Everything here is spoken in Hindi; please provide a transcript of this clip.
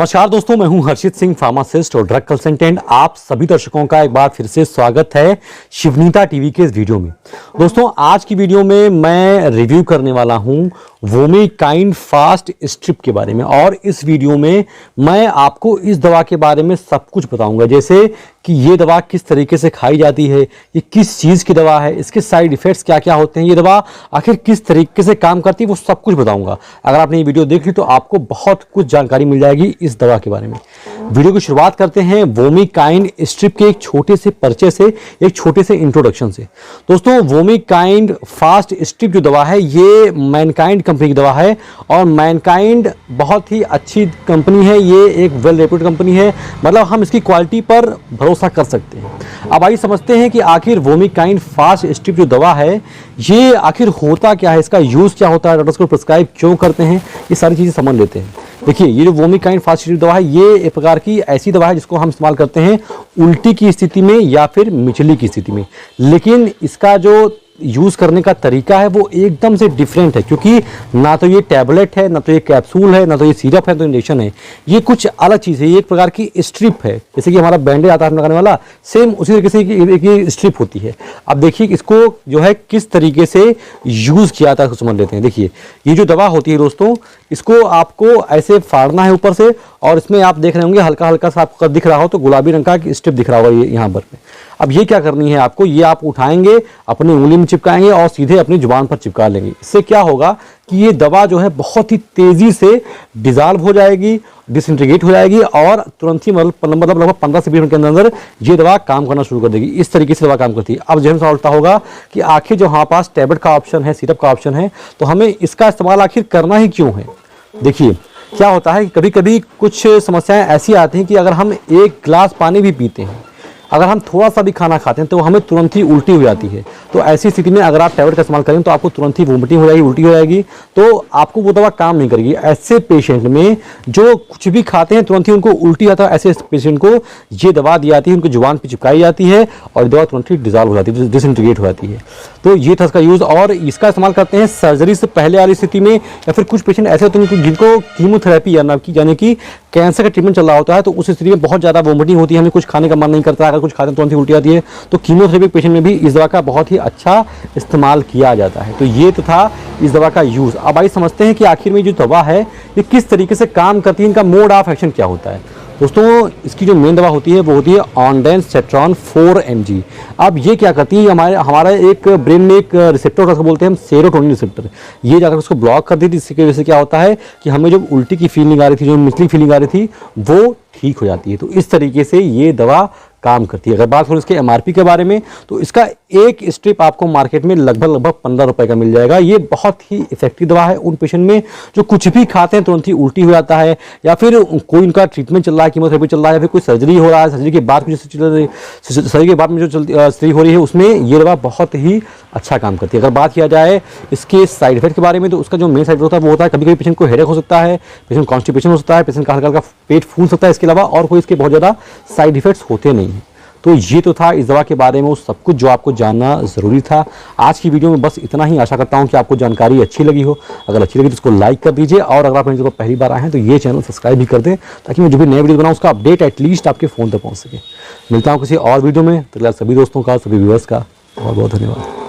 नमस्कार दोस्तों, मैं हूं हर्षित सिंह, फार्मासिस्ट और ड्रग कंसल्टेंट। आप सभी दर्शकों का एक बार फिर से स्वागत है शिवनीता टीवी के इस वीडियो में। दोस्तों, आज की वीडियो में मैं रिव्यू करने वाला हूं वोमिकाइंड फास्ट स्ट्रिप के बारे में। और इस वीडियो में मैं आपको इस दवा के बारे में सब कुछ बताऊंगा, जैसे कि ये दवा किस तरीके से खाई जाती है, ये किस चीज़ की दवा है, इसके साइड इफेक्ट्स क्या क्या होते हैं, ये दवा आखिर किस तरीके से काम करती है, वो सब कुछ बताऊंगा। अगर आपने ये वीडियो देख ली तो आपको बहुत कुछ जानकारी मिल जाएगी इस दवा के बारे में। वीडियो की शुरुआत करते हैं वोमिकाइंड स्ट्रिप के एक छोटे से परिचय से, एक छोटे से इंट्रोडक्शन से। दोस्तों, वोमिकाइंड फास्ट स्ट्रिप जो दवा है ये मैनकाइंड कंपनी की दवा है, और मैनकाइंड बहुत ही अच्छी कंपनी है। ये एक वेल रेप्यूटेड कंपनी है, मतलब हम इसकी क्वालिटी पर भरोसा कर सकते हैं। अब आइए समझते हैं कि आखिर वोमिकाइंड फास्ट स्ट्रिप जो दवा है ये आखिर होता क्या है, इसका यूज़ क्या होता है, डॉक्टर्स को प्रिस्क्राइब क्यों करते हैं, ये सारी चीज़ें समझ लेते हैं। देखिए, ये जो वोमिकाइंड फास्ट स्ट्रिप दवा है ये एक प्रकार की ऐसी दवा है जिसको हम इस्तेमाल करते हैं उल्टी की स्थिति में या फिर मिचली की स्थिति में। लेकिन इसका जो यूज़ करने का तरीका है वो एकदम से डिफरेंट है, क्योंकि ना तो ये टैबलेट है, ना तो ये कैप्सूल है, ना तो ये सिरप है, ना तो इंजेक्शन है। ये कुछ अलग चीज़ है, ये एक प्रकार की स्ट्रिप है। जैसे कि हमारा बैंडेज आता है लगाने वाला, सेम उसी तरीके से एक स्ट्रिप होती है। अब देखिए इसको जो है किस तरीके से यूज़ किया जाता है समझ लेते हैं। देखिए, ये जो दवा होती है दोस्तों, इसको आपको ऐसे फाड़ना है ऊपर से, और इसमें आप देख रहे होंगे हल्का हल्का सा आपको दिख रहा हो तो गुलाबी रंग का स्ट्रिप दिख रहा होगा ये यहाँ पर। अब ये क्या करनी है आपको, ये आप उठाएंगे, अपनी उंगली में चिपकाएंगे और सीधे अपनी जुबान पर चिपका लेंगे। इससे क्या होगा कि ये दवा जो है बहुत ही तेज़ी से डिजॉल्व हो जाएगी, डिसइंटीग्रेट हो जाएगी, और तुरंत ही मतलब लगभग 15 से 20 मिनट के अंदर ये दवा काम करना शुरू कर देगी। इस तरीके से दवा काम करती है। अब जहन सवाल उठता होगा कि आखिर जो हमारे पास टैबलेट का ऑप्शन है, सिरप का ऑप्शन है, तो हमें इसका इस्तेमाल आखिर करना ही क्यों है। देखिए, क्या होता है कि कभी कभी कुछ समस्याएं ऐसी आती हैं कि अगर हम एक गिलास पानी भी पीते हैं, अगर हम थोड़ा सा भी खाना खाते हैं तो हमें तुरंत ही उल्टी हो जाती है। तो ऐसी स्थिति में अगर आप टैबलेट का इस्तेमाल करें तो आपको तुरंत ही वोमिटिंग हो जाएगी, उल्टी हो जाएगी, तो आपको वो दवा काम नहीं करेगी। ऐसे पेशेंट में जो कुछ भी खाते हैं तुरंत ही उनको उल्टी आता है, ऐसे पेशेंट को ये दवा दी जाती है, उनकी जुबान पर चिपकाई जाती है और दवा तुरंत ही डिजॉल्व हो जाती है, डिसइंटीग्रेट हो जाती है। तो ये था इसका यूज़। और इसका इस्तेमाल करते हैं सर्जरी से पहले वाली स्थिति में, या फिर कुछ पेशेंट ऐसे होते हैं जिनको कीमोथेरेपी यानी कि कैंसर का ट्रीटमेंट चल रहा होता है, तो उस स्थिति में बहुत ज़्यादा वोमिटिंग होती है, हमें कुछ खाने का मन नहीं करता, अगर कुछ खाते हैं तुरंत ही उल्टी आती है, तो कीमोथेरेपी पेशेंट में भी इस दवा का बहुत ही अच्छा इस्तेमाल किया जाता है। तो ये तो था इस दवा का यूज़। अब आइए समझते हैं कि आखिर में जो दवा है ये किस तरीके से काम करती है, इनका मोड ऑफ एक्शन क्या होता है। दोस्तों, इसकी जो मेन दवा होती है वो होती है ऑनडेनसेट्रॉन 4 mg। अब ये क्या करती है, हमारा एक ब्रेन में एक रिसेप्टर होता है, बोलते हैं हम सेरोटोनिन रिसेप्टर, ये जाकर उसको ब्लॉक कर देती है। इसकी वजह से क्या होता है कि हमें जो उल्टी की फीलिंग आ रही थी, जो मिचली फीलिंग आ रही थी, वो ठीक हो जाती है। तो इस तरीके से ये दवा काम करती है। अगर बात करें इसके MRP के बारे में, तो इसका एक स्ट्रिप आपको मार्केट में लगभग 15 रुपए का मिल जाएगा। ये बहुत ही इफेक्टिव दवा है उन पेशेंट में जो कुछ भी खाते हैं तुरंत ही उल्टी हो जाता है, या फिर कोई उनका ट्रीटमेंट चल रहा है, कीमोथेरेपी चल रहा है, या फिर कोई सर्जरी हो रहा है, सर्जरी के बाद सर्जरी के बाद में जो सर्जरी हो रही है उसमें ये दवा बहुत ही अच्छा काम करती है। अगर बात किया जाए इसके साइड इफेक्ट के बारे में, तो उसका जो मेन साइड इफेक्ट होता है वो होता है कभी कभी पेशेंट को हेडेक हो सकता है, पेशेंट कॉन्स्टिपेशन हो सकता है, पेशेंट का हल्का हल्का पेट फूल सकता है। इसके अलावा और कोई इसके बहुत ज़्यादा साइड इफेक्ट्स होते नहीं हैं। तो ये तो था इस दवा के बारे में वो सब कुछ जो आपको जानना ज़रूरी था। आज की वीडियो में बस इतना ही। आशा करता हूँ कि आपको जानकारी अच्छी लगी हो। अगर अच्छी लगी तो इसको लाइक कर दीजिए, और अगर आप मेरे चैनल पर पहली बार आए हैं तो ये चैनल सब्सक्राइब भी कर दें, ताकि मैं जो भी नए वीडियो बनाऊँ उसका अपडेट एटलीस्ट आपके फ़ोन तक पहुँच सके। मिलता हूँ किसी और वीडियो में। तो सभी दोस्तों का, सभी व्यूअर्स का बहुत बहुत धन्यवाद।